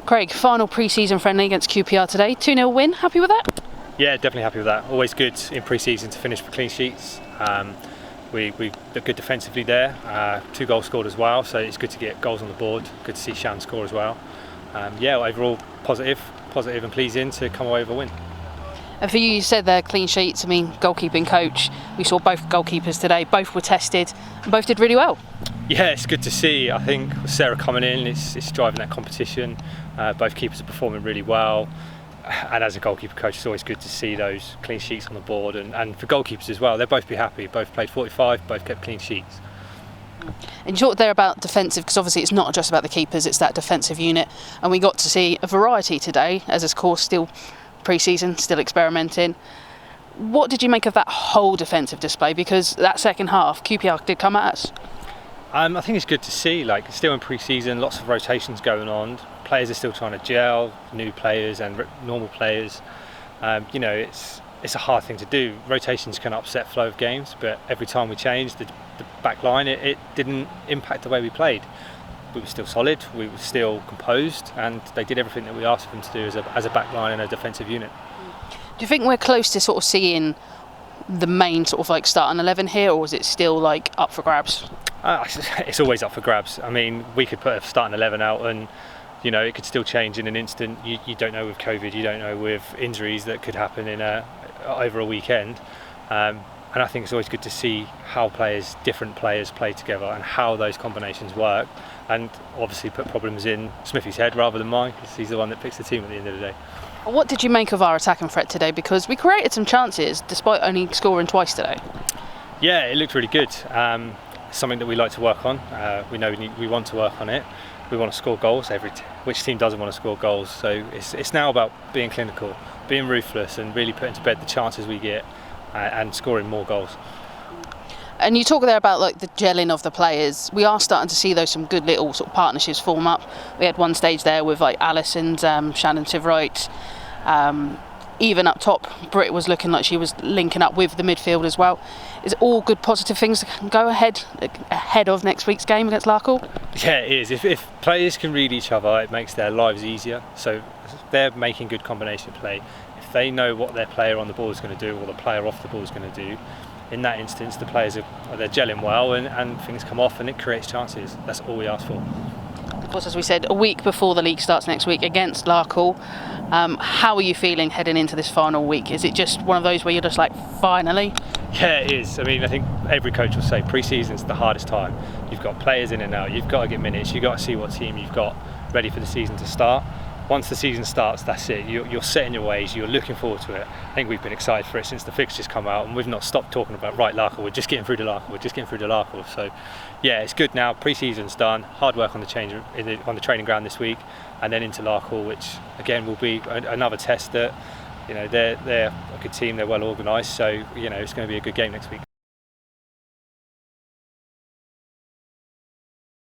Craig, final pre-season friendly against QPR today. 2-0 win. Happy with that? Yeah, definitely happy with that. Always good in pre-season to finish with clean sheets. We look good defensively there. 2 goals scored as well, so it's good to get goals on the board. Good to see Shan score as well. Overall positive and pleasing to come away with a win. And for you said they're clean sheets. I mean, goalkeeping coach. We saw both goalkeepers today. Both were tested and both did really well. Yeah, it's good to see. I think Sarah coming in, it's driving that competition. Both keepers are performing really well. And as a goalkeeper coach, it's always good to see those clean sheets on the board. And for goalkeepers as well, they'll both be happy. Both played 45, both kept clean sheets. And you talked there about defensive, because obviously it's not just about the keepers, it's that defensive unit. And we got to see a variety today, as of course still pre-season, still experimenting. What did you make of that whole defensive display? Because that second half, QPR did come at us. I think it's good to see, still in pre-season, lots of rotations going on. Players are still trying to gel, new players and normal players. It's a hard thing to do. Rotations can upset flow of games, but every time we changed the back line, it didn't impact the way we played. We were still solid, we were still composed, and they did everything that we asked them to do as a back line and a defensive unit. Do you think we're close to sort of seeing the main sort of starting 11 here, or is it still up for grabs? It's always up for grabs. I mean, we could put a starting 11 out and it could still change in an instant. You don't know with COVID, you don't know with injuries that could happen over a weekend. And I think it's always good to see how different players play together and how those combinations work, and obviously put problems in Smithy's head rather than mine, because he's the one that picks the team at the end of the day. What did you make of our attacking threat today? Because we created some chances despite only scoring twice today. Yeah, it looked really good. Something that we like to work on. We know we want to work on it. We want to score goals. Which team doesn't want to score goals? So it's now about being clinical, being ruthless, and really putting to bed the chances we get and scoring more goals. And you talk there about the gelling of the players. We are starting to see some good little sort of partnerships form up. We had one stage there with Alice and Shannon Sivright. Even up top, Britt was looking like she was linking up with the midfield as well. Is it all good positive things that can go ahead of next week's game against Larkhall? Yeah, it is. If players can read each other, it makes their lives easier. So if they're making good combination play, if they know what their player on the ball is going to do or the player off the ball is going to do, in that instance the players they're gelling well and things come off and it creates chances. That's all we ask for. Of course, as we said, a week before the league starts next week against Larkhall. How are you feeling heading into this final week? Is it just one of those where you're just finally? Yeah, it is. I mean, I think every coach will say pre-season's the hardest time. You've got players in and out, you've got to get minutes, you've got to see what team you've got ready for the season to start. Once the season starts, that's it. You're set in your ways, you're looking forward to it. I think we've been excited for it since the fixtures come out, and we've not stopped talking about, Larkhall, we're just getting through to Larkhall, So yeah, it's good now, pre-season's done, hard work on the training ground this week, and then into Larkhall, which again will be another test that they're a good team, they're well organised, so it's going to be a good game next week.